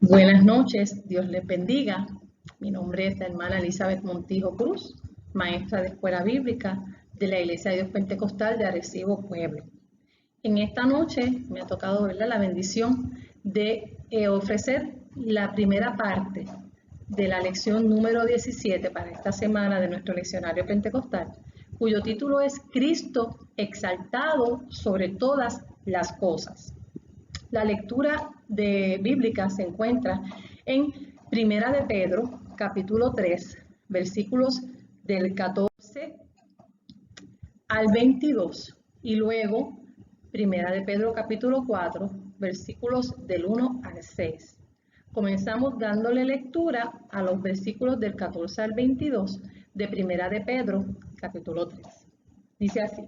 Buenas noches, Dios les bendiga. Mi nombre es la hermana Elizabeth Montijo Cruz, maestra de Escuela Bíblica de la Iglesia de Dios Pentecostal de Arecibo, Pueblo. En esta noche me ha tocado, ¿verdad?, la bendición de ofrecer la primera parte de la lección número 17 para esta semana de nuestro leccionario pentecostal, cuyo título es Cristo exaltado sobre todas las cosas. La lectura bíblica se encuentra en Primera de Pedro, capítulo 3, versículos del 14 al 22, y luego Primera de Pedro, capítulo 4, versículos del 1 al 6. Comenzamos dándole lectura a los versículos del 14 al 22 de Primera de Pedro, capítulo 3. Dice así: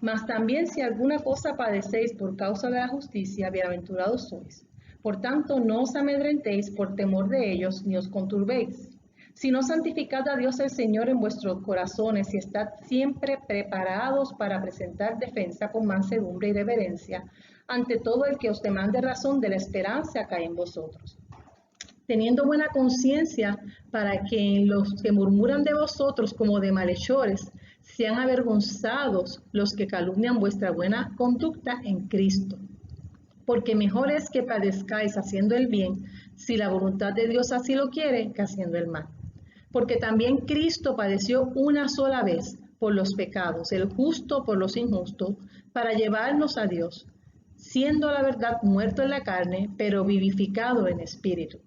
Mas también si alguna cosa padecéis por causa de la justicia, bienaventurados sois. Por tanto, no os amedrentéis por temor de ellos, ni os conturbéis, sino santificad a Dios el Señor en vuestros corazones y estad siempre preparados para presentar defensa con mansedumbre y reverencia ante todo el que os demande razón de la esperanza que hay en vosotros, teniendo buena conciencia, para que en los que murmuran de vosotros como de malhechores sean avergonzados los que calumnian vuestra buena conducta en Cristo. Porque mejor es que padezcáis haciendo el bien, si la voluntad de Dios así lo quiere, que haciendo el mal. Porque también Cristo padeció una sola vez por los pecados, el justo por los injustos, para llevarnos a Dios, siendo la verdad muerto en la carne, pero vivificado en espíritu,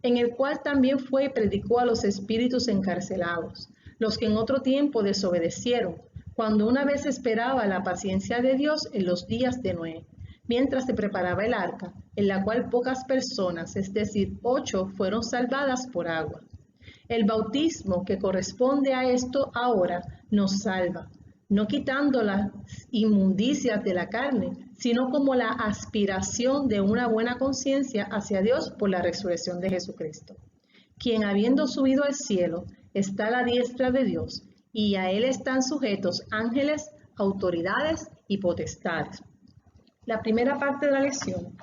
en el cual también fue y predicó a los espíritus encarcelados, los que en otro tiempo desobedecieron, cuando una vez esperaba la paciencia de Dios en los días de Noé, mientras se preparaba el arca, en la cual pocas personas, es decir, 8, fueron salvadas por agua. El bautismo que corresponde a esto ahora nos salva, no quitando las inmundicias de la carne, sino como la aspiración de una buena conciencia hacia Dios por la resurrección de Jesucristo, quien habiendo subido al cielo está a la diestra de Dios, y a él están sujetos ángeles, autoridades y potestades. La primera parte de la lección,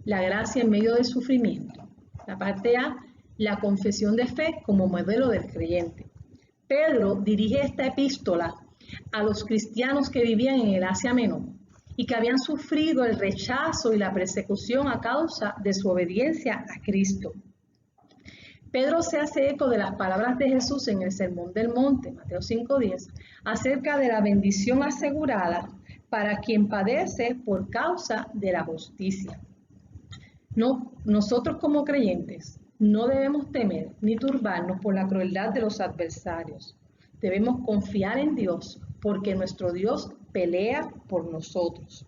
la gracia en medio del sufrimiento. La parte A, la confesión de fe como modelo del creyente. Pedro dirige esta epístola a los cristianos que vivían en el Asia Menor y que habían sufrido el rechazo y la persecución a causa de su obediencia a Cristo. Pedro se hace eco de las palabras de Jesús en el Sermón del Monte, Mateo 5:10, acerca de la bendición asegurada para quien padece por causa de la justicia. No, nosotros como creyentes no debemos temer ni turbarnos por la crueldad de los adversarios. Debemos confiar en Dios, porque nuestro Dios pelea por nosotros.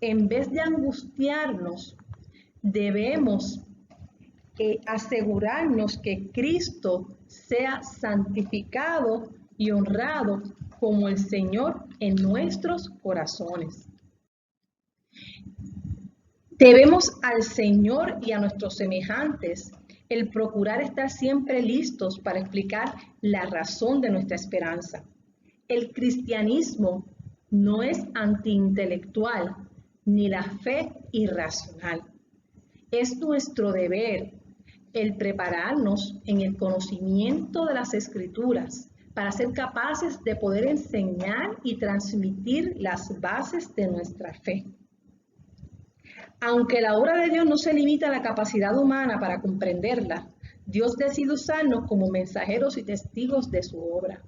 En vez de angustiarnos, debemos asegurarnos que Cristo sea santificado y honrado como el Señor en nuestros corazones. Debemos al Señor y a nuestros semejantes el procurar estar siempre listos para explicar la razón de nuestra esperanza. El cristianismo no es antiintelectual ni la fe irracional. Es nuestro deber el prepararnos en el conocimiento de las Escrituras para ser capaces de poder enseñar y transmitir las bases de nuestra fe. Aunque la obra de Dios no se limita a la capacidad humana para comprenderla, Dios decide usarnos como mensajeros y testigos de su obra.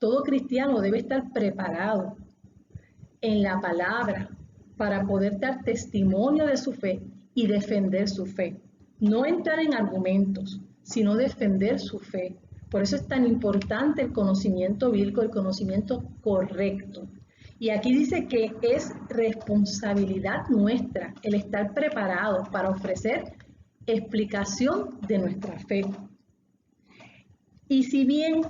Todo cristiano debe estar preparado en la palabra para poder dar testimonio de su fe y defender su fe. No entrar en argumentos, sino defender su fe. Por eso es tan importante el conocimiento bíblico, el conocimiento correcto. Y aquí dice que es responsabilidad nuestra el estar preparados para ofrecer explicación de nuestra fe. Y si bien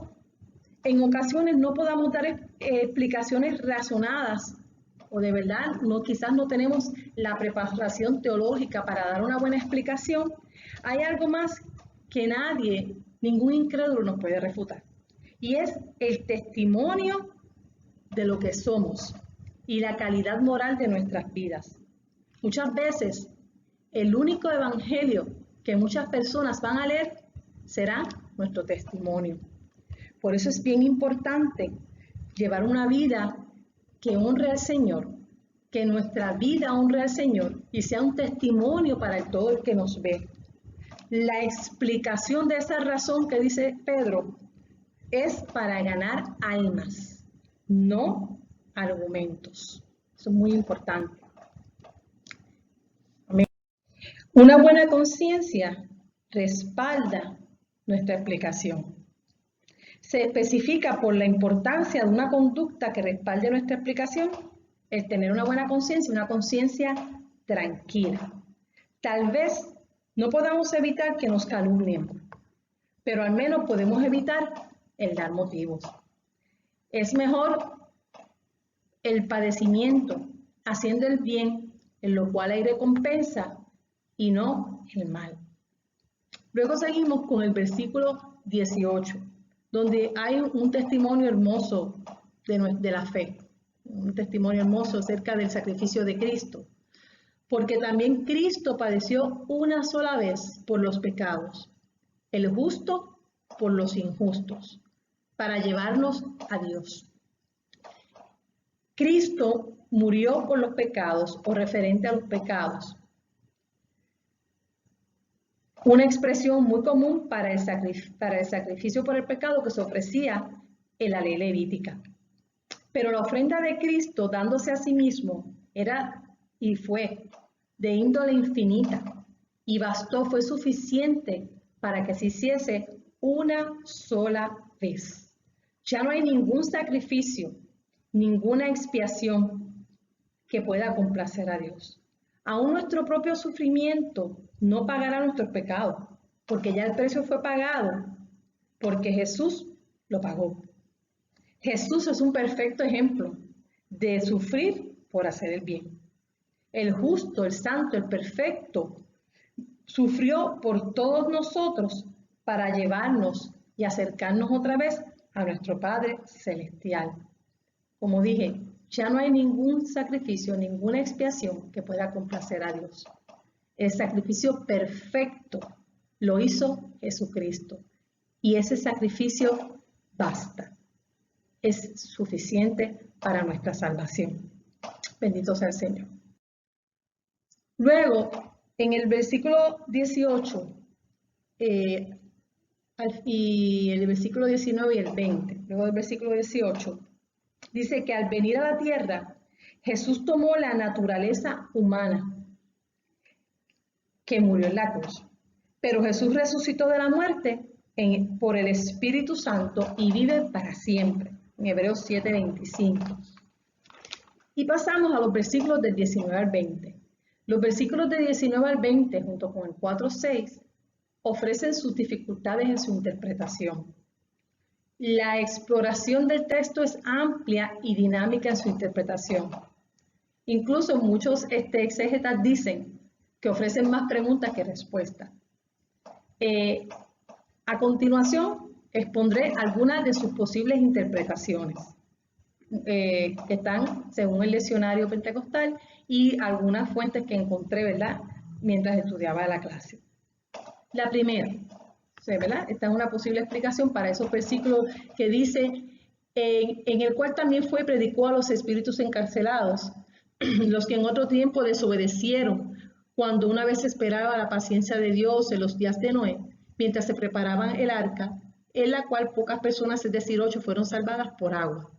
en ocasiones no podamos dar explicaciones razonadas, o de verdad quizás no tenemos la preparación teológica para dar una buena explicación, hay algo más que nadie, ningún incrédulo nos puede refutar. Y es el testimonio de lo que somos y la calidad moral de nuestras vidas. Muchas veces el único evangelio que muchas personas van a leer será nuestro testimonio. Por eso es bien importante llevar una vida que honre al Señor, que nuestra vida honre al Señor y sea un testimonio para todo el que nos ve. La explicación de esa razón que dice Pedro es para ganar almas, no argumentos. Eso es muy importante. Amén. Una buena conciencia respalda nuestra explicación. Se especifica por la importancia de una conducta que respalde nuestra explicación el tener una buena conciencia, una conciencia tranquila. Tal vez no podamos evitar que nos calumnien, pero al menos podemos evitar el dar motivos. Es mejor el padecimiento haciendo el bien, en lo cual hay recompensa, y no el mal. Luego seguimos con el versículo 18, donde hay un testimonio hermoso de la fe, un testimonio hermoso acerca del sacrificio de Cristo, porque también Cristo padeció una sola vez por los pecados, el justo por los injustos, para llevarnos a Dios. Cristo murió por los pecados o referente a los pecados. Una expresión muy común para el sacrificio por el pecado que se ofrecía en la ley levítica. Pero la ofrenda de Cristo dándose a sí mismo era y fue de índole infinita y bastó, fue suficiente para que se hiciese una sola vez. Ya no hay ningún sacrificio, ninguna expiación que pueda complacer a Dios. Aún nuestro propio sufrimiento no pagará nuestros pecados, porque ya el precio fue pagado, porque Jesús lo pagó. Jesús es un perfecto ejemplo de sufrir por hacer el bien. El justo, el santo, el perfecto, sufrió por todos nosotros para llevarnos y acercarnos otra vez a nuestro Padre Celestial. Como dije, ya no hay ningún sacrificio, ninguna expiación que pueda complacer a Dios. El sacrificio perfecto lo hizo Jesucristo y ese sacrificio basta. Es suficiente para nuestra salvación. Bendito sea el Señor. Luego, en el versículo 18 y el versículo 19 y el 20, luego del versículo 18, dice que al venir a la tierra, Jesús tomó la naturaleza humana que murió en la cruz. Pero Jesús resucitó de la muerte por el Espíritu Santo y vive para siempre. En Hebreos 7:25. Y pasamos a los versículos del 19 al 20. Los versículos de 19 al 20, junto con el 4:6, ofrecen sus dificultades en su interpretación. La exploración del texto es amplia y dinámica en su interpretación. Incluso muchos exégetas dicen que ofrecen más preguntas que respuestas. A continuación, expondré algunas de sus posibles interpretaciones, que están según el leccionario pentecostal y algunas fuentes que encontré, ¿verdad?, mientras estudiaba la clase. La primera, ¿verdad?, esta es una posible explicación para esos versículos que dice, en el cual también fue predicó a los espíritus encarcelados, los que en otro tiempo desobedecieron, cuando una vez esperaba la paciencia de Dios en los días de Noé, mientras se preparaban el arca, en la cual pocas personas, es decir, 8, fueron salvadas por agua.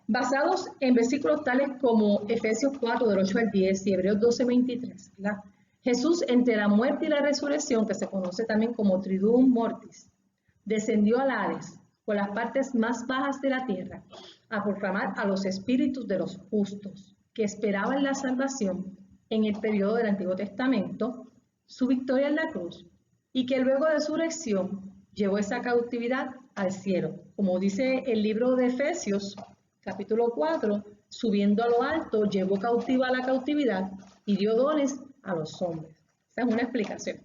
Basados en versículos tales como Efesios 4, del 8 al 10 y Hebreos 12, 23, ¿verdad? Jesús, entre la muerte y la resurrección, que se conoce también como Triduum Mortis, descendió al Hades, por las partes más bajas de la tierra, a proclamar a los espíritus de los justos, que esperaban la salvación en el periodo del Antiguo Testamento, su victoria en la cruz, y que luego de su resurrección llevó esa cautividad al cielo. Como dice el libro de Efesios, capítulo 4, subiendo a lo alto, llevó cautiva la cautividad y dio dones a los hombres. Esa es una explicación.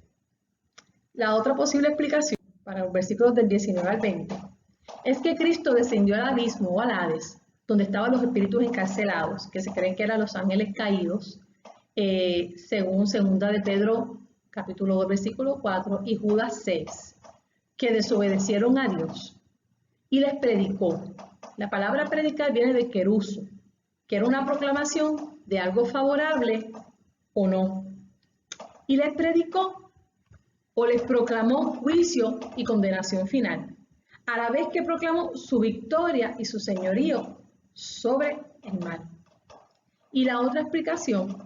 La otra posible explicación, para los versículos del 19 al 20, es que Cristo descendió al abismo o al Hades, donde estaban los espíritus encarcelados, que se creen que eran los ángeles caídos, según segunda de Pedro, capítulo 2, versículo 4, y Judas 6, que desobedecieron a Dios y les predicó. La palabra predicar viene de queruso, que era una proclamación de algo favorable o no. Y les predicó o les proclamó juicio y condenación final, a la vez que proclamó su victoria y su señorío sobre el mal. Y la otra explicación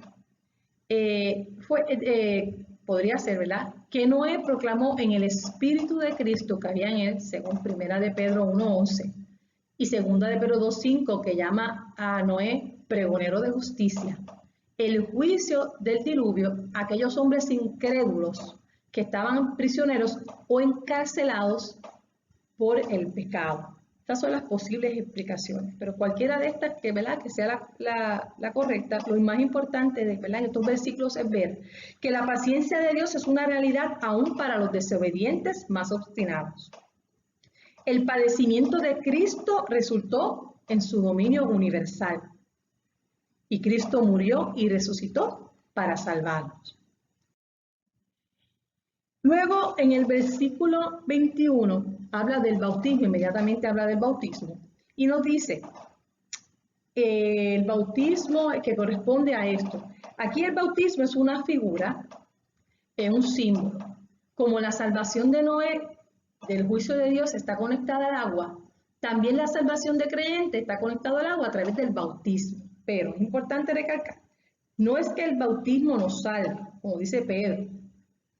podría ser, ¿verdad?, que Noé proclamó en el Espíritu de Cristo que había en él, según primera de Pedro 1:11 y segunda de Pedro 2:5, que llama a Noé pregonero de justicia, el juicio del diluvio a aquellos hombres incrédulos que estaban prisioneros o encarcelados por el pecado. Estas son las posibles explicaciones, pero cualquiera de estas que, ¿verdad?, que sea la correcta, lo más importante de, ¿verdad?, en estos versículos es ver que la paciencia de Dios es una realidad aún para los desobedientes más obstinados. El padecimiento de Cristo resultó en su dominio universal y Cristo murió y resucitó para salvarnos. Luego, en el versículo 21, habla del bautismo, inmediatamente habla del bautismo, y nos dice, el bautismo que corresponde a esto. Aquí el bautismo es una figura, es un símbolo. Como la salvación de Noé del juicio de Dios está conectada al agua, también la salvación de creyente está conectada al agua a través del bautismo. Pero es importante recalcar, no es que el bautismo nos salve, como dice Pedro,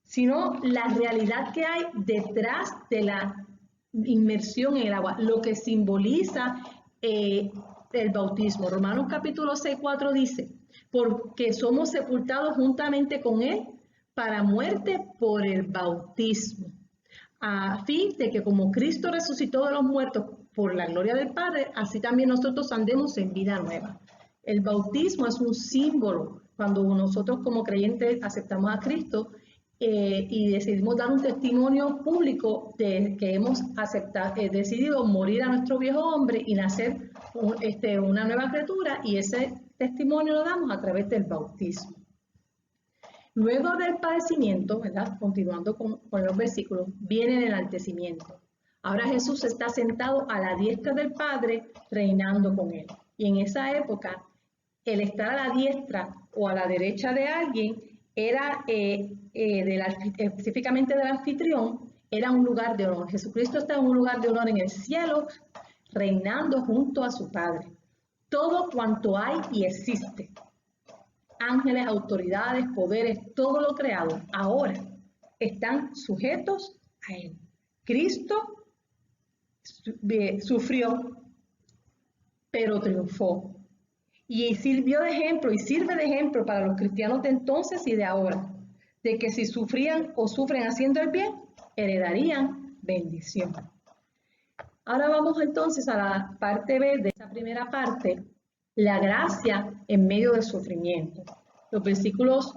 sino la realidad que hay detrás de la inmersión en el agua, lo que simboliza el bautismo. Romanos capítulo 6:4 dice, porque somos sepultados juntamente con él para muerte por el bautismo, a fin de que como Cristo resucitó de los muertos por la gloria del Padre, así también nosotros andemos en vida nueva. El bautismo es un símbolo cuando nosotros como creyentes aceptamos a Cristo y decidimos dar un testimonio público de que hemos decidido morir a nuestro viejo hombre y nacer una nueva criatura, y ese testimonio lo damos a través del bautismo. Luego del padecimiento, ¿verdad?, continuando con los versículos, viene el enaltecimiento. Ahora Jesús está sentado a la diestra del Padre, reinando con él. Y en esa época, el estar a la diestra o a la derecha de alguien era, específicamente del anfitrión, era un lugar de honor. Jesucristo está en un lugar de honor en el cielo, reinando junto a su Padre. Todo cuanto hay y existe, ángeles, autoridades, poderes, todo lo creado, ahora están sujetos a Él. Cristo sufrió, pero triunfó. Y sirvió de ejemplo y sirve de ejemplo para los cristianos de entonces y de ahora, de que si sufrían o sufren haciendo el bien, heredarían bendición. Ahora vamos entonces a la parte B de esa primera parte, la gracia en medio del sufrimiento. Los versículos,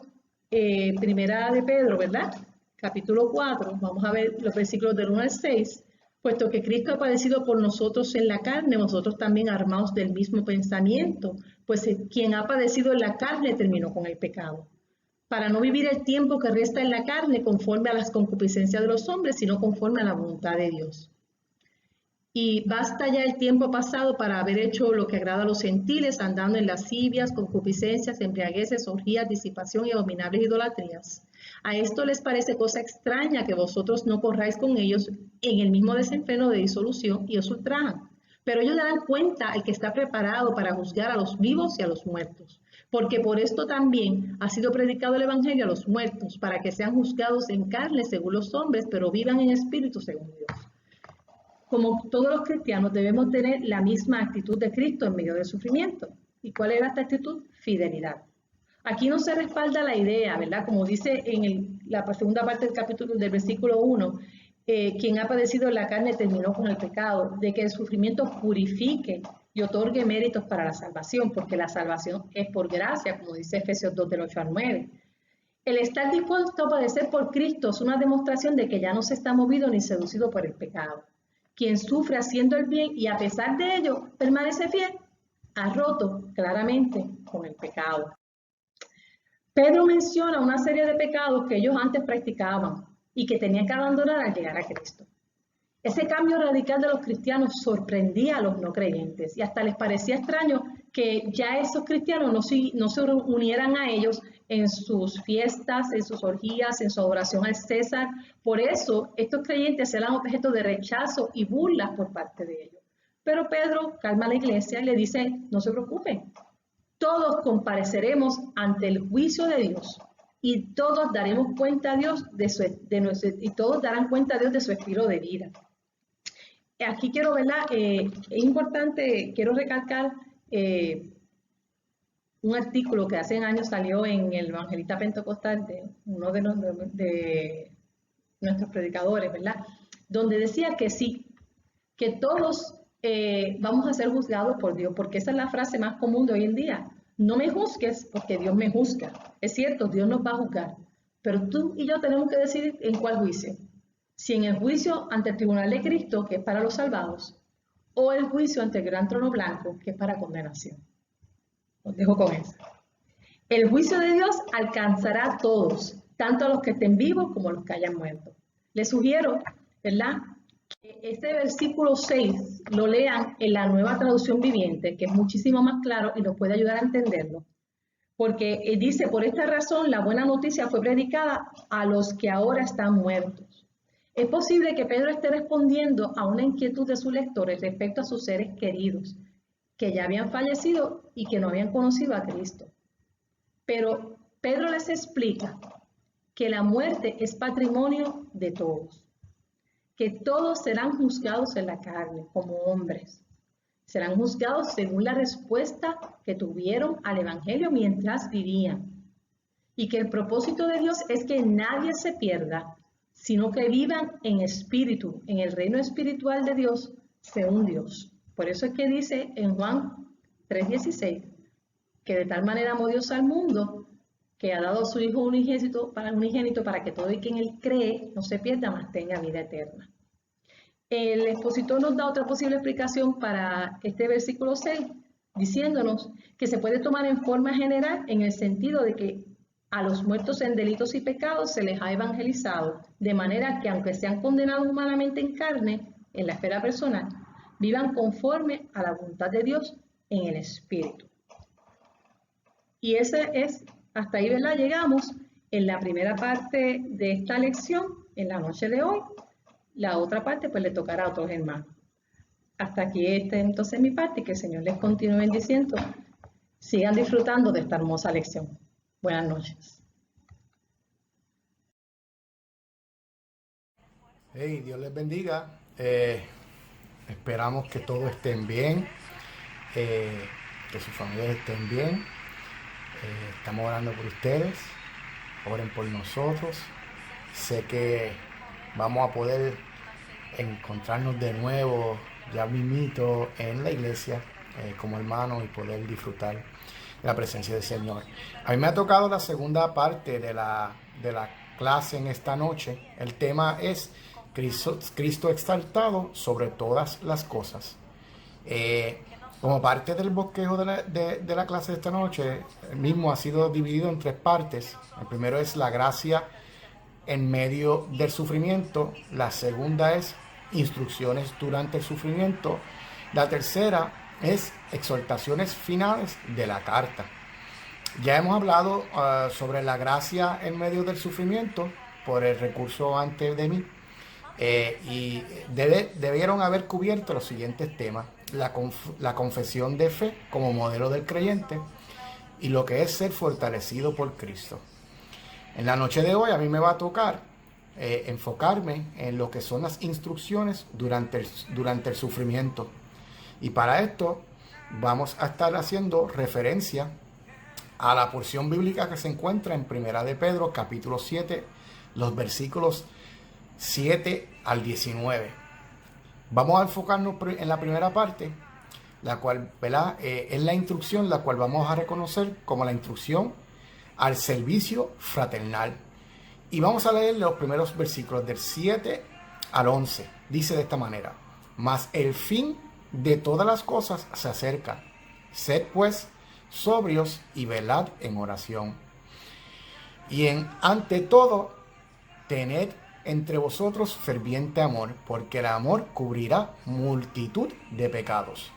primera de Pedro, ¿verdad?, capítulo 4, vamos a ver los versículos del 1 al 6. Puesto que Cristo ha padecido por nosotros en la carne, nosotros también armados del mismo pensamiento, pues quien ha padecido en la carne terminó con el pecado, para no vivir el tiempo que resta en la carne conforme a las concupiscencias de los hombres, sino conforme a la voluntad de Dios. Y basta ya el tiempo pasado para haber hecho lo que agrada a los gentiles, andando en lascivias, concupiscencias, embriagueces, orgías, disipación y abominables idolatrías. A esto les parece cosa extraña que vosotros no corráis con ellos en el mismo desenfreno de disolución y os ultrajan. Pero ellos darán cuenta al que está preparado para juzgar a los vivos y a los muertos. Porque por esto también ha sido predicado el evangelio a los muertos, para que sean juzgados en carne según los hombres, pero vivan en espíritu según Dios. Como todos los cristianos debemos tener la misma actitud de Cristo en medio del sufrimiento. ¿Y cuál era esta actitud? Fidelidad. Aquí no se respalda la idea, ¿verdad? Como dice en la segunda parte del capítulo del versículo 1, quien ha padecido en la carne terminó con el pecado, de que el sufrimiento purifique y otorgue méritos para la salvación, porque la salvación es por gracia, como dice Efesios 2, del 8 al 9. El estar dispuesto a padecer por Cristo es una demostración de que ya no se está movido ni seducido por el pecado. Quien sufre haciendo el bien y a pesar de ello permanece fiel, ha roto claramente con el pecado. Pedro menciona una serie de pecados que ellos antes practicaban y que tenían que abandonar al llegar a Cristo. Ese cambio radical de los cristianos sorprendía a los no creyentes y hasta les parecía extraño que ya esos cristianos no se unieran a ellos en sus fiestas, en sus orgías, en su adoración al César. Por eso estos creyentes eran objeto de rechazo y burlas por parte de ellos. Pero Pedro calma a la iglesia y le dice, no se preocupen, todos compareceremos ante el juicio de Dios y todos daremos cuenta a Dios y todos darán cuenta a Dios de su estilo de vida. Aquí quiero, ¿verdad? Es importante, quiero recalcar un artículo que hace años salió en el Evangelista Pentecostal de uno de nuestros predicadores, ¿verdad? Donde decía que sí, que todos vamos a ser juzgados por Dios, porque esa es la frase más común de hoy en día. No me juzgues porque Dios me juzga. Es cierto, Dios nos va a juzgar, pero tú y yo tenemos que decidir en cuál juicio. Si en el juicio ante el tribunal de Cristo, que es para los salvados, o el juicio ante el gran trono blanco, que es para condenación. Os dejo con eso. El juicio de Dios alcanzará a todos, tanto a los que estén vivos como a los que hayan muerto. Les sugiero, ¿verdad?, que este versículo 6 lo lean en la Nueva Traducción Viviente, que es muchísimo más claro y nos puede ayudar a entenderlo. Porque dice, por esta razón, la buena noticia fue predicada a los que ahora están muertos. Es posible que Pedro esté respondiendo a una inquietud de sus lectores respecto a sus seres queridos, que ya habían fallecido y que no habían conocido a Cristo. Pero Pedro les explica que la muerte es patrimonio de todos, que todos serán juzgados en la carne como hombres. Serán juzgados según la respuesta que tuvieron al Evangelio mientras vivían. Y que el propósito de Dios es que nadie se pierda, sino que vivan en espíritu, en el reino espiritual de Dios, según Dios. Por eso es que dice en Juan 3:16, que de tal manera amó Dios al mundo, que ha dado a su Hijo unigénito para que todo el que en él cree no se pierda, mas tenga vida eterna. El expositor nos da otra posible explicación para este versículo 6, diciéndonos que se puede tomar en forma general en el sentido de que a los muertos en delitos y pecados se les ha evangelizado, de manera que aunque sean condenados humanamente en carne, en la esfera personal, vivan conforme a la voluntad de Dios en el Espíritu. Y hasta ahí, ¿verdad? Llegamos en la primera parte de esta lección, en la noche de hoy. La otra parte, pues, le tocará a otros hermanos. Hasta aquí entonces mi parte, y que el Señor les continúe bendiciendo. Sigan disfrutando de esta hermosa lección. Buenas noches. Hey, Dios les bendiga. Esperamos que todos estén bien, que sus familias estén bien. Estamos orando por ustedes. Oren por nosotros. Sé que vamos a poder encontrarnos de nuevo ya mismito en la iglesia como hermanos y poder disfrutar de la presencia del Señor. A mí me ha tocado la segunda parte de la clase en esta noche. El tema es Cristo exaltado sobre todas las cosas. Como parte del bosquejo de la clase de esta noche, el mismo ha sido dividido en tres partes. El primero es la gracia en medio del sufrimiento. La segunda es instrucciones durante el sufrimiento. La tercera es exhortaciones finales de la carta. Ya hemos hablado sobre la gracia en medio del sufrimiento por el recurso antes de mí. Y debieron haber cubierto los siguientes temas: la confesión de fe como modelo del creyente y lo que es ser fortalecido por Cristo. En la noche de hoy a mí me va a tocar enfocarme en lo que son las instrucciones durante el sufrimiento. Y para esto vamos a estar haciendo referencia a la porción bíblica que se encuentra en Primera de Pedro, capítulo 7, los versículos 7 al 19. Vamos a enfocarnos en la primera parte, la cual, ¿verdad?, es la instrucción, la cual vamos a reconocer como la instrucción al servicio fraternal. Y vamos a leer los primeros versículos del 7 al 11. Dice de esta manera: mas el fin de todas las cosas se acerca. Sed pues sobrios y velad en oración. Y ante todo, tened entre vosotros ferviente amor, porque el amor cubrirá multitud de pecados.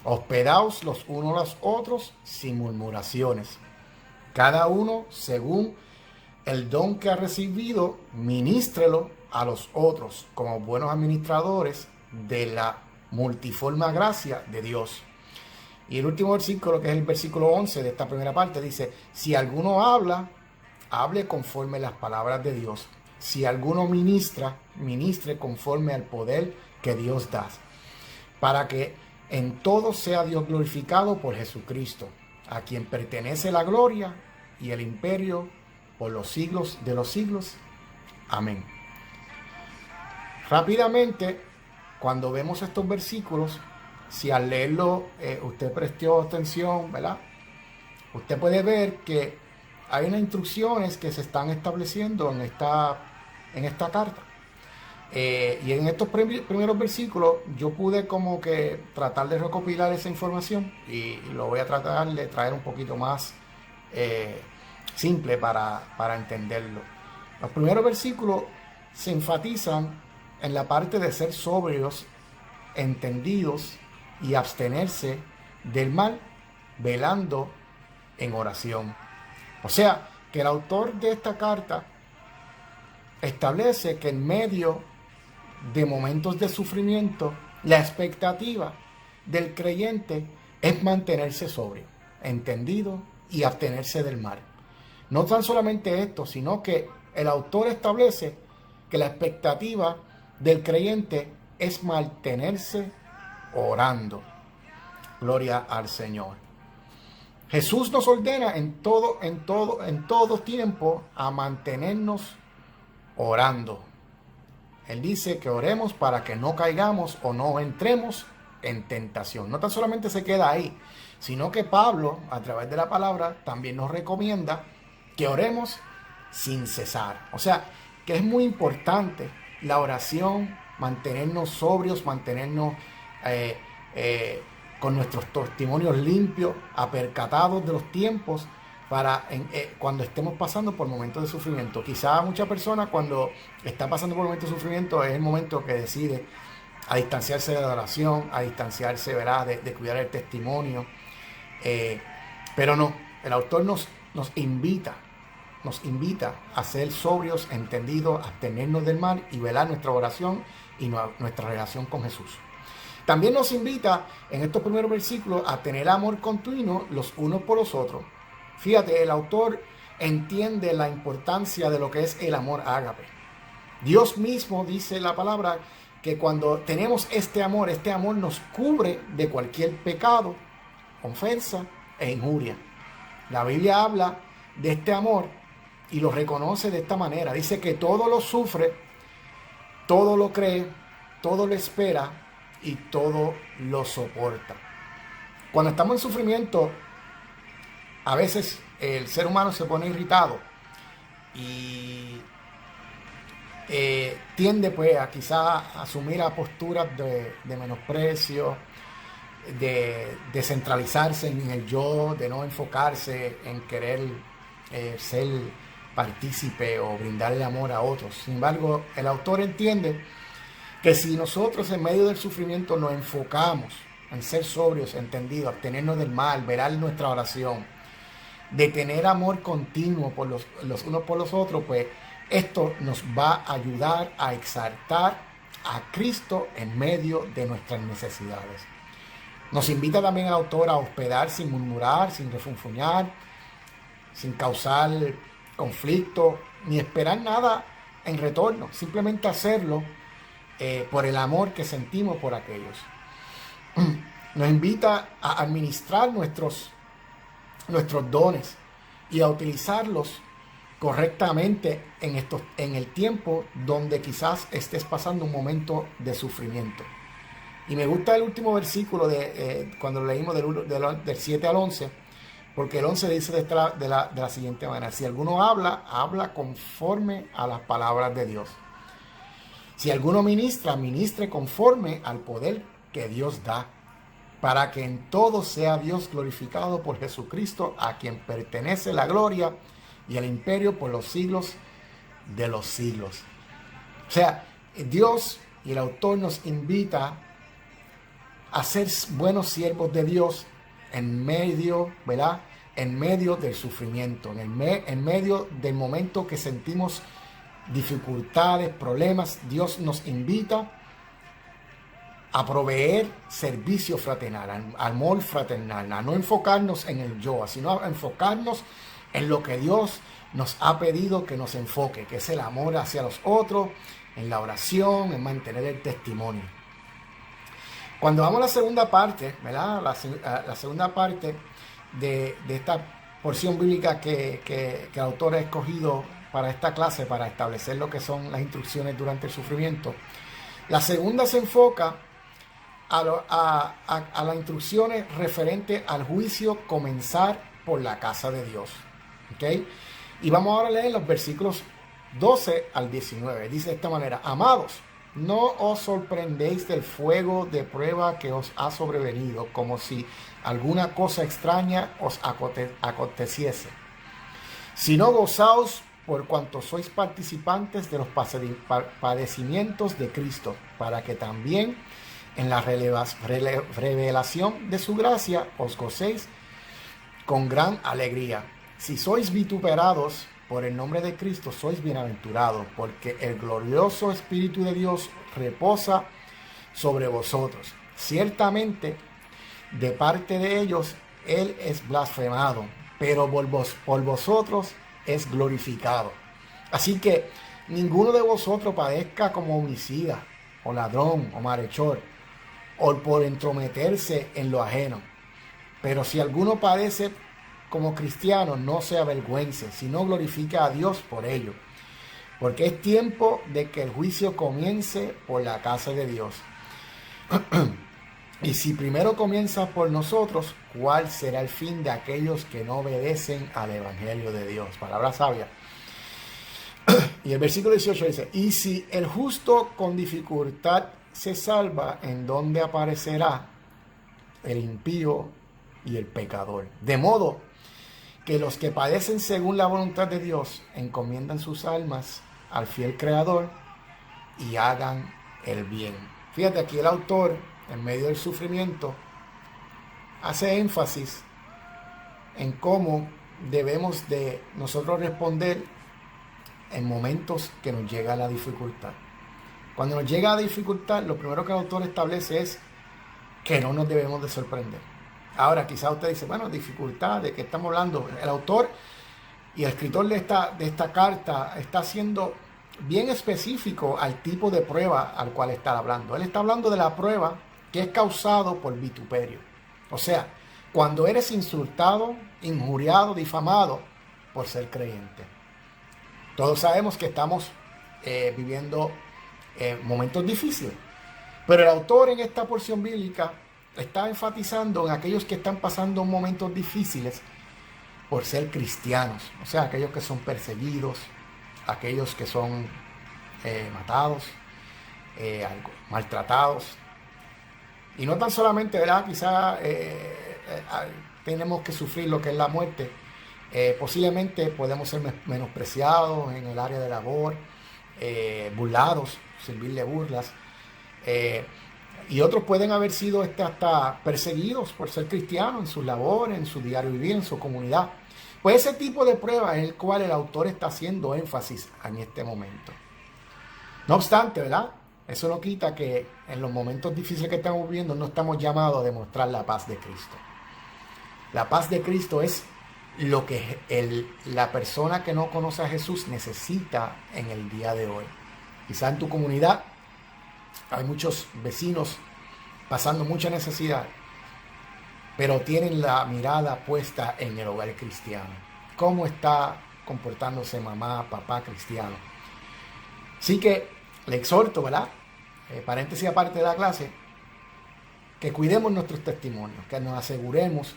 Hospedaos los unos a los otros sin murmuraciones. Cada uno según el don que ha recibido, ministrelo a los otros como buenos administradores de la multiforme gracia de Dios. Y el último versículo, que es el versículo 11 de esta primera parte, dice: si alguno habla, hable conforme las palabras de Dios. Si alguno ministra, ministre conforme al poder que Dios da, para que en todo sea Dios glorificado por Jesucristo, a quien pertenece la gloria y el imperio por los siglos de los siglos. Amén. Rápidamente, cuando vemos estos versículos, si al leerlo usted prestó atención, ¿verdad? Usted puede ver que hay unas instrucciones que se están estableciendo en esta carta. Y en estos primeros versículos yo pude como que tratar de recopilar esa información y lo voy a tratar de traer un poquito más simple para entenderlo. Los primeros versículos se enfatizan en la parte de ser sobrios, entendidos y abstenerse del mal, velando en oración. O sea, que el autor de esta carta establece que en medio de momentos de sufrimiento, la expectativa del creyente es mantenerse sobrio, entendido y abstenerse del mal. No tan solamente esto, sino que el autor establece que la expectativa del creyente es mantenerse orando. Gloria al Señor. Jesús nos ordena en todo tiempo a mantenernos orando. Él dice que oremos para que no caigamos o no entremos en tentación. No tan solamente se queda ahí, sino que Pablo, a través de la palabra, también nos recomienda que oremos sin cesar. O sea, que es muy importante la oración, mantenernos sobrios, mantenernos con nuestros testimonios limpios, apercatados de los tiempos, para cuando estemos pasando por momentos de sufrimiento. Quizá muchas personas cuando está pasando por momentos de sufrimiento es el momento que decide a distanciarse de la oración, a distanciarse, ¿verdad?, de cuidar el testimonio. Pero no, el autor nos invita a ser sobrios, entendidos, abstenernos del mal y velar nuestra oración y nuestra relación con Jesús. También nos invita en estos primeros versículos a tener amor continuo los unos por los otros. Fíjate, el autor entiende la importancia de lo que es el amor ágape. Dios mismo dice la palabra que cuando tenemos este amor nos cubre de cualquier pecado, ofensa e injuria. La Biblia habla de este amor y lo reconoce de esta manera. Dice que todo lo sufre, todo lo cree, todo lo espera y todo lo soporta. Cuando estamos en sufrimiento, a veces el ser humano se pone irritado y tiende pues a quizá asumir a posturas de menosprecio, de centralizarse en el yo, de no enfocarse en querer ser partícipe o brindarle amor a otros. Sin embargo, el autor entiende que si nosotros en medio del sufrimiento nos enfocamos en ser sobrios, entendidos, abstenernos del mal, velar nuestra oración, de tener amor continuo por los unos por los otros, pues esto nos va a ayudar a exaltar a Cristo en medio de nuestras necesidades. Nos invita también el autor a hospedar sin murmurar, sin refunfuñar, sin causar conflicto, ni esperar nada en retorno, simplemente hacerlo por el amor que sentimos por aquellos. Nos invita a administrar nuestros dones y a utilizarlos correctamente en el tiempo donde quizás estés pasando un momento de sufrimiento. Y me gusta el último versículo cuando lo leímos del 7 al 11, porque el 11 dice de la siguiente manera: si alguno habla conforme a las palabras de Dios. Si alguno ministre conforme al poder que Dios da, para que en todo sea Dios glorificado por Jesucristo, a quien pertenece la gloria y el imperio por los siglos de los siglos. O sea, Dios y el autor nos invita a ser buenos siervos de Dios en medio, ¿verdad? En medio del sufrimiento, en medio del momento que sentimos dificultades, problemas. Dios nos invita a proveer servicio fraternal, amor fraternal, a no enfocarnos en el yo, sino a enfocarnos en lo que Dios nos ha pedido que nos enfoque, que es el amor hacia los otros, en la oración, en mantener el testimonio. Cuando vamos a la segunda parte, ¿verdad? La segunda parte de esta porción bíblica que el autor ha escogido para esta clase, para establecer lo que son las instrucciones durante el sufrimiento. La segunda se enfoca a las instrucciones referentes al juicio comenzar por la casa de Dios. ¿Okay? Y vamos ahora a leer los versículos 12 al 19. Dice de esta manera: Amados, no os sorprendéis del fuego de prueba que os ha sobrevenido, como si alguna cosa extraña os aconteciese, sino gozaos por cuanto sois participantes de los padecimientos de Cristo, para que también en la revelación de su gracia os gocéis con gran alegría. Si sois vituperados por el nombre de Cristo, sois bienaventurados, porque el glorioso Espíritu de Dios reposa sobre vosotros. Ciertamente, de parte de ellos, Él es blasfemado, pero por vosotros es glorificado. Así que ninguno de vosotros padezca como homicida, o ladrón, o malhechor, o por entrometerse en lo ajeno. Pero si alguno padece como cristiano, no se avergüence, sino glorifica a Dios por ello. Porque es tiempo de que el juicio comience por la casa de Dios. Y si primero comienza por nosotros, ¿cuál será el fin de aquellos que no obedecen al Evangelio de Dios? Palabra sabia. Y el versículo 18 dice: y si el justo con dificultad se salva, ¿en dónde aparecerá el impío y el pecador? De modo que los que padecen según la voluntad de Dios encomiendan sus almas al fiel Creador y hagan el bien. Fíjate, aquí el autor, en medio del sufrimiento, hace énfasis en cómo debemos de nosotros responder en momentos que nos llega la dificultad. Cuando nos llega la dificultad, lo primero que el autor establece es que no nos debemos de sorprender. Ahora, quizás usted dice, bueno, dificultad, ¿de qué estamos hablando? El autor y el escritor de esta carta está siendo bien específico al tipo de prueba al cual está hablando. Él está hablando de la prueba que es causado por vituperio. O sea, cuando eres insultado, injuriado, difamado por ser creyente. Todos sabemos que estamos viviendo momentos difíciles. Pero el autor en esta porción bíblica está enfatizando en aquellos que están pasando momentos difíciles por ser cristianos. O sea, aquellos que son perseguidos, aquellos que son matados, maltratados. Y no tan solamente, ¿verdad? Quizá tenemos que sufrir lo que es la muerte. Posiblemente podemos ser menospreciados en el área de labor, burlados, servirle burlas. Y otros pueden haber sido hasta perseguidos por ser cristianos en sus labores, en su diario vivir, en su comunidad. Pues ese tipo de prueba es el cual el autor está haciendo énfasis en este momento. No obstante, ¿verdad? Eso no quita que en los momentos difíciles que estamos viviendo no estamos llamados a demostrar la paz de Cristo. La paz de Cristo es lo que la persona que no conoce a Jesús necesita en el día de hoy. Quizá en tu comunidad hay muchos vecinos pasando mucha necesidad, pero tienen la mirada puesta en el hogar cristiano. ¿Cómo está comportándose mamá, papá cristiano? Así que le exhorto, ¿verdad? Paréntesis aparte de la clase, que cuidemos nuestros testimonios, que nos aseguremos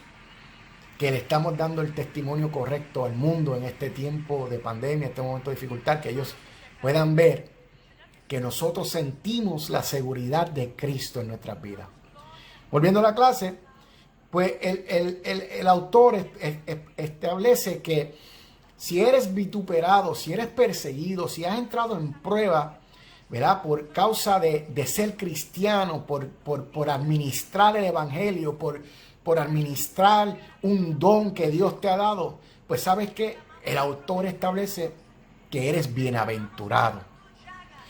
que le estamos dando el testimonio correcto al mundo en este tiempo de pandemia, este momento de dificultad, que ellos puedan ver que nosotros sentimos la seguridad de Cristo en nuestras vidas. Volviendo a la clase, pues el autor establece que si eres vituperado, si eres perseguido, si has entrado en prueba, ¿verdad? Por causa de ser cristiano, por administrar el evangelio, por administrar un don que Dios te ha dado, pues sabes que el autor establece que eres bienaventurado.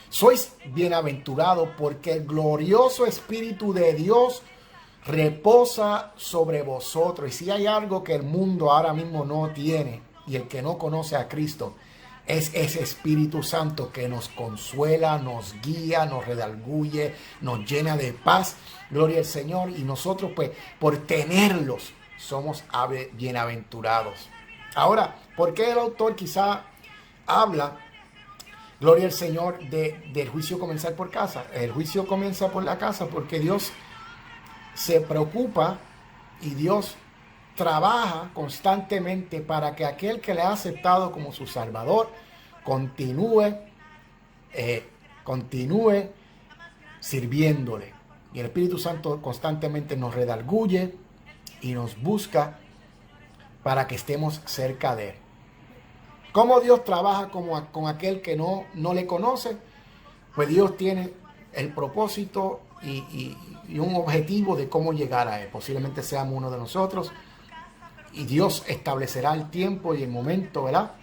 Sois bienaventurados porque el glorioso Espíritu de Dios reposa sobre vosotros. Y si hay algo que el mundo ahora mismo no tiene, y el que no conoce a Cristo, es ese Espíritu Santo que nos consuela, nos guía, nos redarguye, nos llena de paz. Gloria al Señor. Y nosotros, pues, por tenerlos, somos bienaventurados. Ahora, ¿por qué el autor quizá habla, gloria al Señor, del juicio comenzar por casa? El juicio comienza por la casa porque Dios se preocupa y Dios trabaja constantemente para que aquel que le ha aceptado como su Salvador continúe sirviéndole. Y el Espíritu Santo constantemente nos redarguye y nos busca para que estemos cerca de Él. ¿Cómo Dios trabaja con aquel que no le conoce? Pues Dios tiene el propósito y un objetivo de cómo llegar a Él. Posiblemente seamos uno de nosotros. Y Dios establecerá el tiempo y el momento, ¿verdad?,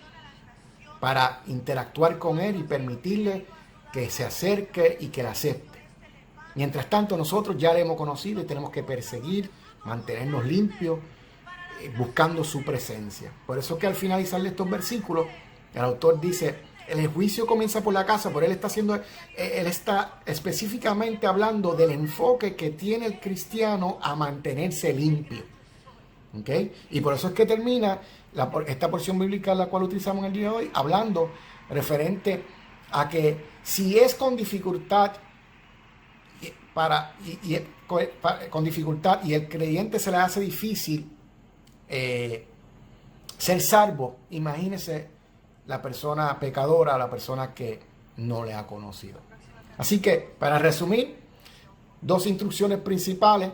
para interactuar con Él y permitirle que se acerque y que le acepte. Mientras tanto, nosotros ya le hemos conocido y tenemos que perseguir, mantenernos limpios, buscando su presencia. Por eso que al finalizar estos versículos, el autor dice, el juicio comienza por la casa, pero él está específicamente hablando del enfoque que tiene el cristiano a mantenerse limpio. ¿Okay? Y por eso es que termina esta porción bíblica la cual utilizamos en el día de hoy, hablando referente a que si es con dificultad con dificultad y el creyente se le hace difícil ser salvo, imagínese la persona pecadora, la persona que no le ha conocido. Así que, para resumir, dos instrucciones principales.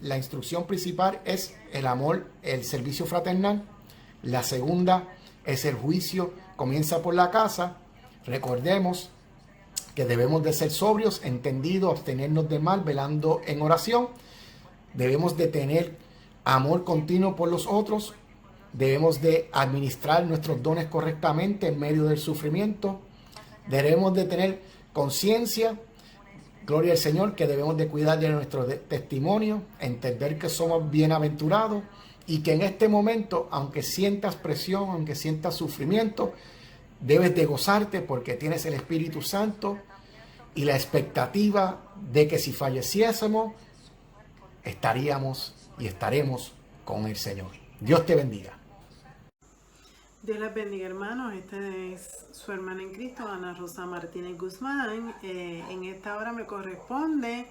La instrucción principal es el amor, el servicio fraternal. La segunda es el juicio, comienza por la casa. Recordemos que debemos de ser sobrios, entendidos, abstenernos de mal, velando en oración. Debemos de tener amor continuo por los otros. Debemos de administrar nuestros dones correctamente en medio del sufrimiento. Debemos de tener conciencia, gloria al Señor, que debemos de cuidar de nuestro testimonio, entender que somos bienaventurados y que en este momento, aunque sientas presión, aunque sientas sufrimiento, debes de gozarte porque tienes el Espíritu Santo y la expectativa de que si falleciésemos, estaríamos y estaremos con el Señor. Dios te bendiga. Dios les bendiga, hermanos. Esta es su hermana en Cristo, Ana Rosa Martínez Guzmán. En esta hora me corresponde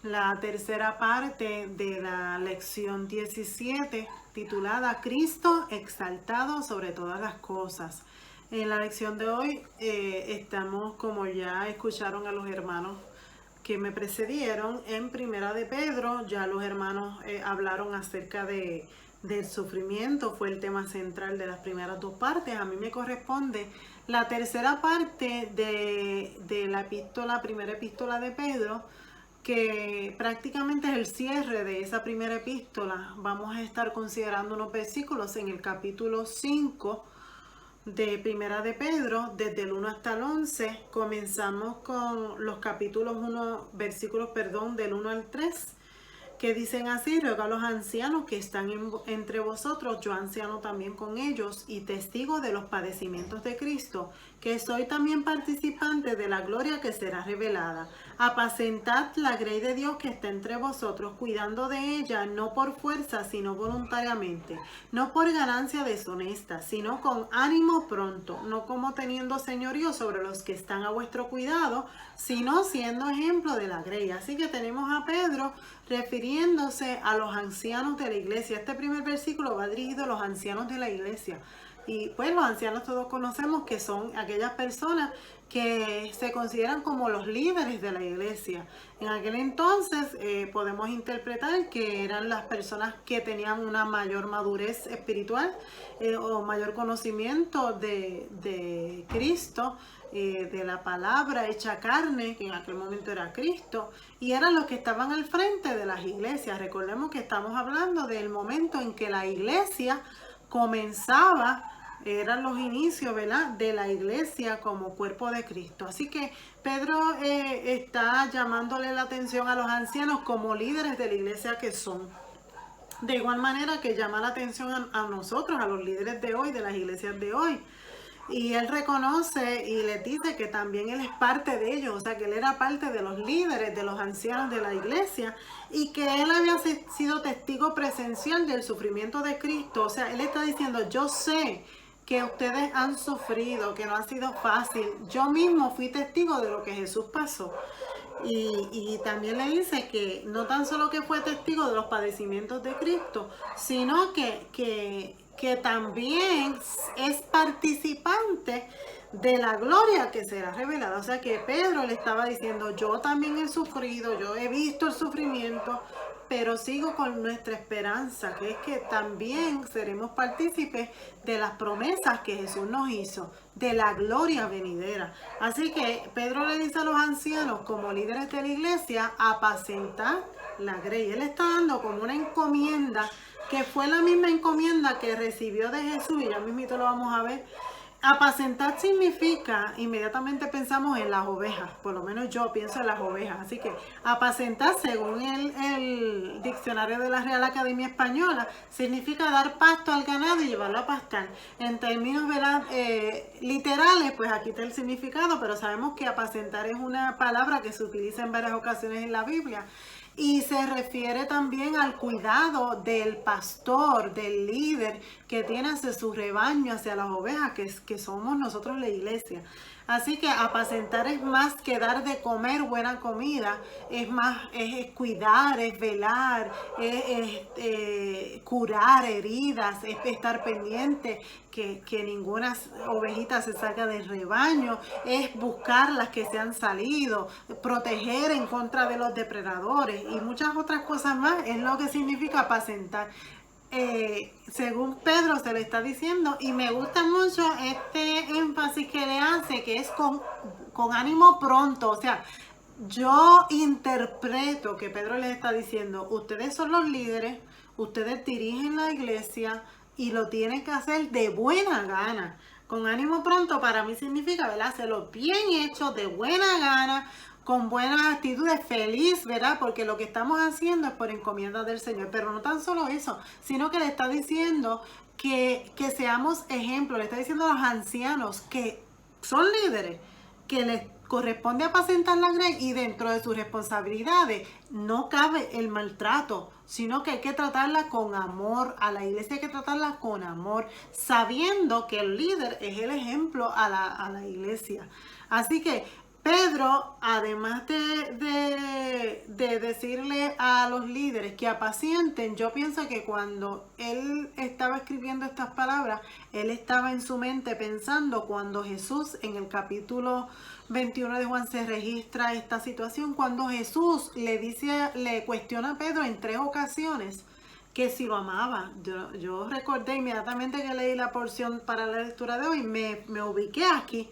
la tercera parte de la lección 17, titulada Cristo exaltado sobre todas las cosas. En la lección de hoy estamos, como ya escucharon a los hermanos que me precedieron, en Primera de Pedro. Ya los hermanos hablaron acerca del sufrimiento, fue el tema central de las primeras dos partes. A mí me corresponde la tercera parte de la primera epístola de Pedro, que prácticamente es el cierre de esa primera epístola. Vamos a estar considerando unos versículos en el capítulo 5 de Primera de Pedro, desde el 1 hasta el 11. Comenzamos con los versículos del 1 al 3, que dicen así: ruego a los ancianos que están entre vosotros, yo anciano también con ellos, y testigo de los padecimientos de Cristo, que soy también participante de la gloria que será revelada. Apacentad la grey de Dios que está entre vosotros, cuidando de ella, no por fuerza, sino voluntariamente, no por ganancia deshonesta, sino con ánimo pronto, no como teniendo señorío sobre los que están a vuestro cuidado, sino siendo ejemplo de la grey. Así que tenemos a Pedro refiriéndose a los ancianos de la iglesia. Este primer versículo va dirigido a los ancianos de la iglesia. Y pues los ancianos todos conocemos que son aquellas personas que se consideran como los líderes de la iglesia. En aquel entonces podemos interpretar que eran las personas que tenían una mayor madurez espiritual o mayor conocimiento de Cristo, de la palabra hecha carne, que en aquel momento era Cristo, y eran los que estaban al frente de las iglesias. Recordemos que estamos hablando del momento en que la iglesia comenzaba, eran los inicios, ¿verdad?, de la iglesia como cuerpo de Cristo. Así que Pedro está llamándole la atención a los ancianos como líderes de la iglesia que son. De igual manera que llama la atención a nosotros, a los líderes de hoy, de las iglesias de hoy. Y él reconoce y les dice que también él es parte de ellos, o sea que él era parte de los líderes, de los ancianos de la iglesia, y que él había sido testigo presencial del sufrimiento de Cristo. O sea, él está diciendo, yo sé que ustedes han sufrido, que no ha sido fácil. Yo mismo fui testigo de lo que Jesús pasó. Y también le dice que no tan solo que fue testigo de los padecimientos de Cristo, sino que también es participante de la gloria que será revelada. O sea que Pedro le estaba diciendo, yo también he sufrido, yo he visto el sufrimiento, pero sigo con nuestra esperanza, que es que también seremos partícipes de las promesas que Jesús nos hizo, de la gloria venidera. Así que Pedro le dice a los ancianos, como líderes de la iglesia, apacentar la grey. Él está dando como una encomienda, que fue la misma encomienda que recibió de Jesús, y ya mismito lo vamos a ver. Apacentar significa, inmediatamente pensamos en las ovejas, por lo menos yo pienso en las ovejas, así que apacentar, según el diccionario de la Real Academia Española, significa dar pasto al ganado y llevarlo a pastar. En términos, ¿verdad?, literales, pues aquí está el significado, pero sabemos que apacentar es una palabra que se utiliza en varias ocasiones en la Biblia. Y se refiere también al cuidado del pastor, del líder que tiene hacia su rebaño, hacia las ovejas, que somos nosotros la iglesia. Así que apacentar es más que dar de comer buena comida, es cuidar, es velar, es curar heridas, es estar pendiente que ninguna ovejita se salga del rebaño, es buscar las que se han salido, proteger en contra de los depredadores y muchas otras cosas más. Es lo que significa apacentar. Según Pedro se le está diciendo, y me gusta mucho este énfasis que le hace, que es con ánimo pronto. O sea, yo interpreto que Pedro les está diciendo, ustedes son los líderes, ustedes dirigen la iglesia y lo tienen que hacer de buena gana. Con ánimo pronto para mí significa, ¿verdad?, hacerlo bien hecho, de buena gana, con buenas actitudes, feliz, ¿verdad? Porque lo que estamos haciendo es por encomienda del Señor. Pero no tan solo eso, sino que le está diciendo que seamos ejemplos. Le está diciendo a los ancianos que son líderes, que les corresponde apacentar la grey, y dentro de sus responsabilidades no cabe el maltrato, sino que hay que tratarla con amor. A la iglesia hay que tratarla con amor, sabiendo que el líder es el ejemplo a la iglesia. Así que Pedro, además de decirle a los líderes que apacienten, yo pienso que cuando él estaba escribiendo estas palabras, él estaba en su mente pensando cuando Jesús, en el capítulo 21 de Juan, se registra esta situación, cuando Jesús le cuestiona a Pedro en 3 ocasiones que si lo amaba. Yo recordé inmediatamente que leí la porción para la lectura de hoy, me ubiqué aquí.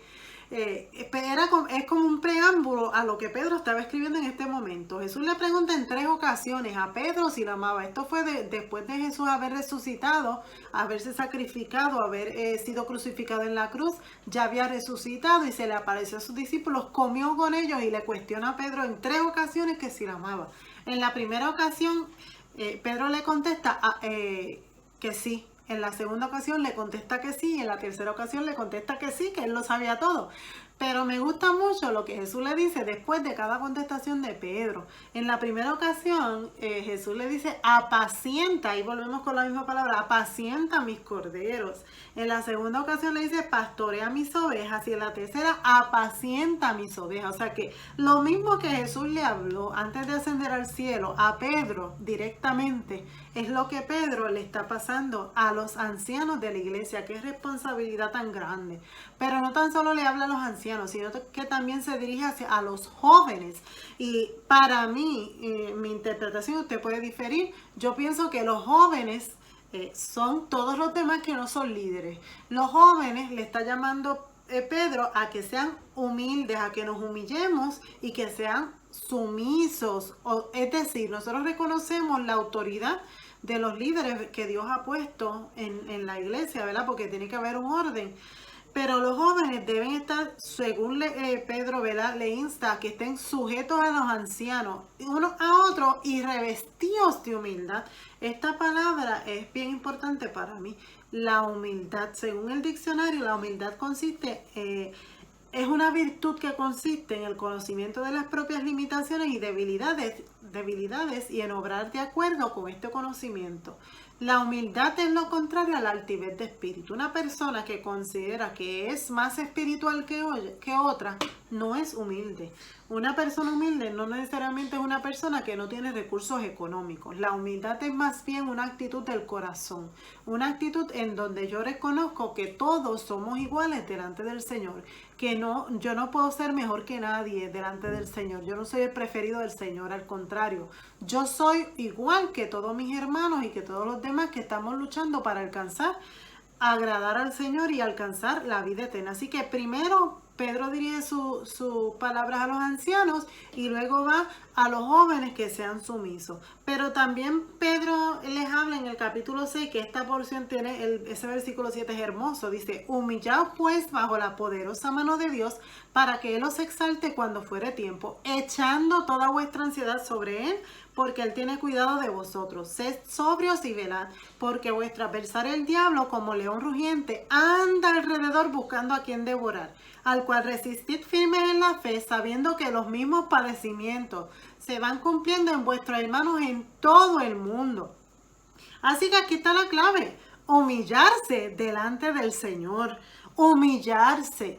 Es como un preámbulo a lo que Pedro estaba escribiendo en este momento. Jesús le pregunta en 3 ocasiones a Pedro si lo amaba. Esto fue después de Jesús haber resucitado, haberse sacrificado, haber sido crucificado en la cruz. Ya había resucitado y se le apareció a sus discípulos, comió con ellos y le cuestiona a Pedro en 3 ocasiones que si lo amaba. En la primera ocasión Pedro le contesta que sí. En la segunda ocasión le contesta que sí, y en la tercera ocasión le contesta que sí, que él lo sabía todo. Pero me gusta mucho lo que Jesús le dice después de cada contestación de Pedro. En la primera ocasión, Jesús le dice, apacienta, y volvemos con la misma palabra, apacienta mis corderos. En la segunda ocasión le dice, pastorea mis ovejas, y en la tercera, apacienta mis ovejas. O sea que lo mismo que Jesús le habló antes de ascender al cielo a Pedro directamente, es lo que Pedro le está pasando a los ancianos de la iglesia. Qué responsabilidad tan grande. Pero no tan solo le habla a los ancianos, sino que también se dirige a los jóvenes. Y para mí, mi interpretación, usted puede diferir, yo pienso que los jóvenes son todos los demás que no son líderes. Los jóvenes le está llamando Pedro a que sean humildes, a que nos humillemos y que sean sumisos. Es decir, nosotros reconocemos la autoridad de los líderes que Dios ha puesto en la iglesia, ¿verdad? Porque tiene que haber un orden. Pero los jóvenes deben estar, según Pedro, ¿verdad?, le insta a que estén sujetos a los ancianos, unos a otros y revestidos de humildad. Esta palabra es bien importante para mí. La humildad, según el diccionario, la humildad consiste es una virtud que consiste en el conocimiento de las propias limitaciones y debilidades y en obrar de acuerdo con este conocimiento. La humildad es lo contrario a la altivez de espíritu. Una persona que considera que es más espiritual que otra no es humilde. Una persona humilde no necesariamente es una persona que no tiene recursos económicos. La humildad es más bien una actitud del corazón, una actitud en donde yo reconozco que todos somos iguales delante del Señor, que yo no puedo ser mejor que nadie delante del Señor. Yo no soy el preferido del Señor, al contrario, yo soy igual que todos mis hermanos y que todos los demás que estamos luchando para agradar al Señor y alcanzar la vida eterna. Así que primero Pedro dirige sus palabras a los ancianos y luego va a los jóvenes que sean sumisos. Pero también Pedro les habla en el capítulo 6, que esta porción tiene, ese versículo 7 es hermoso. Dice, humillaos pues bajo la poderosa mano de Dios para que Él os exalte cuando fuere tiempo, echando toda vuestra ansiedad sobre Él, porque Él tiene cuidado de vosotros. Sed sobrios y velad, porque vuestro adversario el diablo, como león rugiente, anda alrededor buscando a quien devorar, al cual resistid firmes en la fe, sabiendo que los mismos padecimientos se van cumpliendo en vuestros hermanos en todo el mundo. Así que aquí está la clave: humillarse delante del Señor. Humillarse,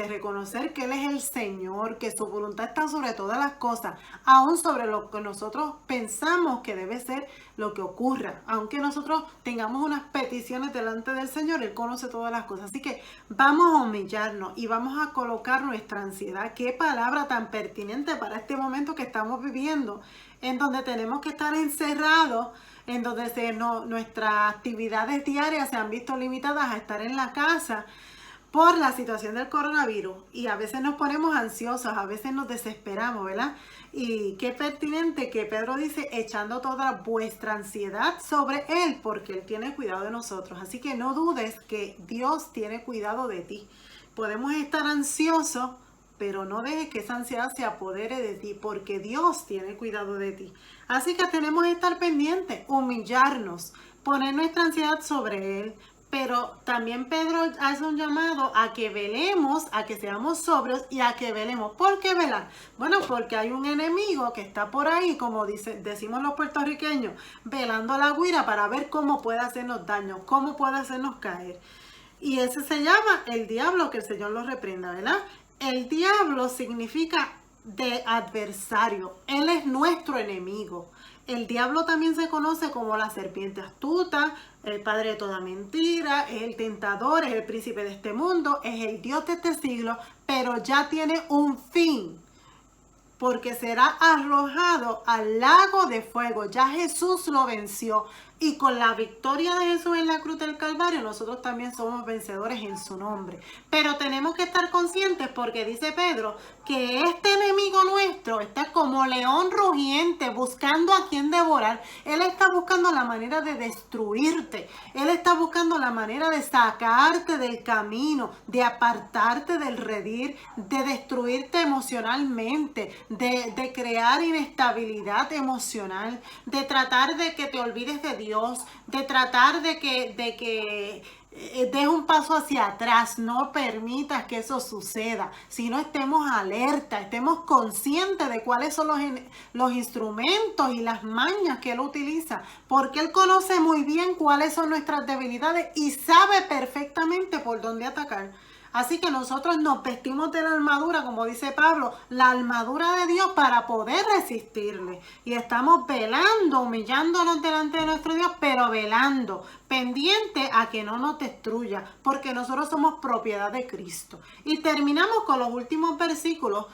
reconocer que Él es el Señor, que su voluntad está sobre todas las cosas, aún sobre lo que nosotros pensamos que debe ser lo que ocurra. Aunque nosotros tengamos unas peticiones delante del Señor, Él conoce todas las cosas. Así que vamos a humillarnos y vamos a colocar nuestra ansiedad. Qué palabra tan pertinente para este momento que estamos viviendo, en donde tenemos que estar encerrados, en donde nuestras actividades diarias se han visto limitadas a estar en la casa por la situación del coronavirus. Y a veces nos ponemos ansiosos, a veces nos desesperamos, ¿verdad? Y qué pertinente que Pedro dice, echando toda vuestra ansiedad sobre Él, porque Él tiene cuidado de nosotros. Así que no dudes que Dios tiene cuidado de ti. Podemos estar ansiosos, pero no dejes que esa ansiedad se apodere de ti, porque Dios tiene cuidado de ti. Así que tenemos que estar pendientes, humillarnos, poner nuestra ansiedad sobre Él. Pero también Pedro hace un llamado a que velemos, a que seamos sobrios y a que velemos. ¿Por qué velar? Bueno, porque hay un enemigo que está por ahí, como decimos los puertorriqueños, velando la guira para ver cómo puede hacernos daño, cómo puede hacernos caer. Y ese se llama el diablo, que el Señor lo reprenda, ¿verdad? El diablo significa de adversario. Él es nuestro enemigo. El diablo también se conoce como la serpiente astuta, el padre de toda mentira, es el tentador, es el príncipe de este mundo, es el Dios de este siglo, pero ya tiene un fin, porque será arrojado al lago de fuego. Ya Jesús lo venció. Y con la victoria de Jesús en la cruz del Calvario, nosotros también somos vencedores en su nombre. Pero tenemos que estar conscientes, porque dice Pedro que este enemigo nuestro está como león rugiente buscando a quien devorar. Él está buscando la manera de destruirte. Él está buscando la manera de sacarte del camino, de apartarte del redil, de destruirte emocionalmente, de crear inestabilidad emocional, de tratar de que te olvides de Dios, Dios, de tratar de que des un paso hacia atrás. No permitas que eso suceda, sino estemos alerta, estemos conscientes de cuáles son los instrumentos y las mañas que Él utiliza, porque Él conoce muy bien cuáles son nuestras debilidades y sabe perfectamente por dónde atacar. Así que nosotros nos vestimos de la armadura, como dice Pablo, la armadura de Dios para poder resistirle. Y estamos velando, humillándonos delante de nuestro Dios, pero velando, pendiente a que no nos destruya, porque nosotros somos propiedad de Cristo. Y terminamos con los últimos versículos,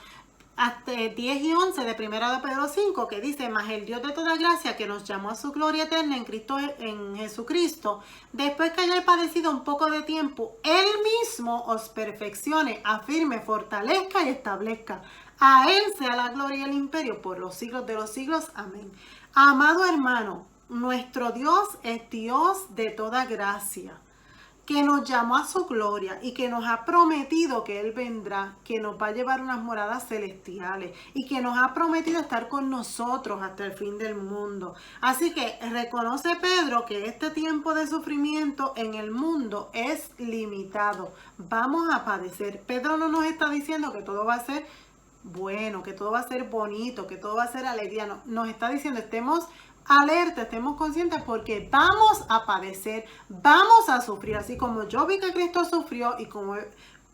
hasta 10 y 11 de 1 de Pedro 5, que dice: mas el Dios de toda gracia, que nos llamó a su gloria eterna en Jesucristo, después que hayáis padecido un poco de tiempo, Él mismo os perfeccione, afirme, fortalezca y establezca. A Él sea la gloria y el imperio por los siglos de los siglos. Amén. Amado hermano, nuestro Dios es Dios de toda gracia, que nos llamó a su gloria y que nos ha prometido que Él vendrá, que nos va a llevar unas moradas celestiales y que nos ha prometido estar con nosotros hasta el fin del mundo. Así que reconoce Pedro que este tiempo de sufrimiento en el mundo es limitado. Vamos a padecer. Pedro no nos está diciendo que todo va a ser bueno, que todo va a ser bonito, que todo va a ser alegría. No, nos está diciendo estemos alerta, estemos conscientes, porque vamos a padecer, vamos a sufrir, así como yo vi que Cristo sufrió y como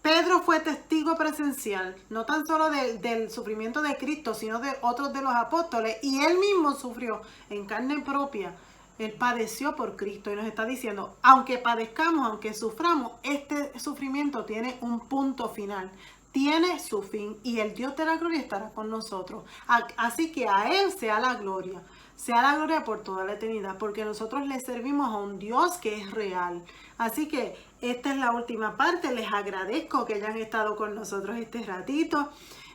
Pedro fue testigo presencial, no tan solo del sufrimiento de Cristo, sino de otros de los apóstoles, y él mismo sufrió en carne propia. Él padeció por Cristo y nos está diciendo, aunque padezcamos, aunque suframos, este sufrimiento tiene un punto final, tiene su fin, y el Dios de la gloria estará con nosotros. Así que a Él sea la gloria por toda la eternidad, porque nosotros le servimos a un Dios que es real. Así que esta es la última parte. Les agradezco que hayan estado con nosotros este ratito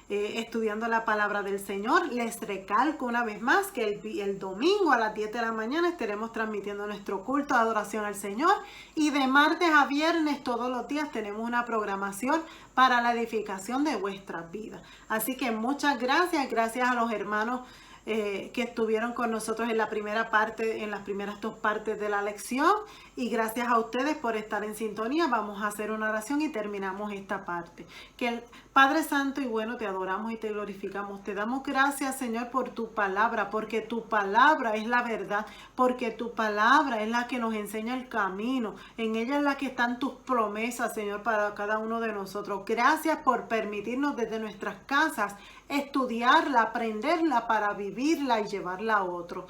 estudiando la palabra del Señor. Les recalco una vez más que el domingo a las 10 de la mañana estaremos transmitiendo nuestro culto de adoración al Señor, y de martes a viernes todos los días tenemos una programación para la edificación de vuestras vidas. Así que muchas gracias a los hermanos que estuvieron con nosotros en la primera parte, en las primeras 2 partes de la lección, y gracias a ustedes por estar en sintonía. Vamos a hacer una oración y terminamos esta parte. Que el Padre Santo y bueno, te adoramos y te glorificamos. Te damos gracias, Señor, por tu palabra, porque tu palabra es la verdad, porque tu palabra es la que nos enseña el camino. En ella es la que están tus promesas, Señor, para cada uno de nosotros. Gracias por permitirnos desde nuestras casas estudiarla, aprenderla para vivirla y llevarla a otro.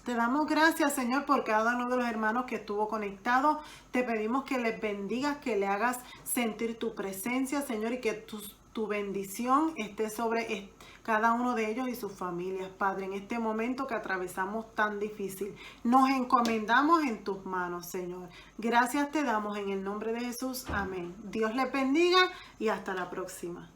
Te damos gracias, Señor, por cada uno de los hermanos que estuvo conectado. Te pedimos que les bendigas, que le hagas sentir tu presencia, Señor, y que tu bendición esté sobre cada uno de ellos y sus familias, Padre, en este momento que atravesamos tan difícil. Nos encomendamos en tus manos, Señor. Gracias te damos en el nombre de Jesús. Amén. Dios les bendiga y hasta la próxima.